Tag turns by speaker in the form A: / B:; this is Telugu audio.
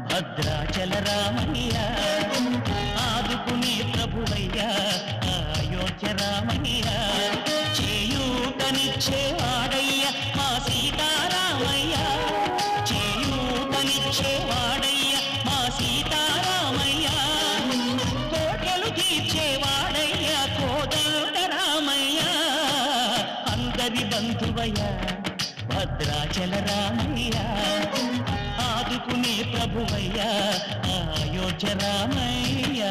A: భద్రాచల రామయ్య ఆదుకునే ప్రభువయ్యా అయోధ్య రామయ్య చేయూతనిచ్చేవాడయ్య మా సీతారామయ్య చేయూతనిచ్చేవాడయ్య మా సీతారామయ్య కోటలు తీర్చేవాడయ్య కోదండ రామయ్య అందరి బంధువయ్య భద్రాచల రామయ్య ఆదుకునే ప్రభువయ్యా అయోధ్య రామయ్య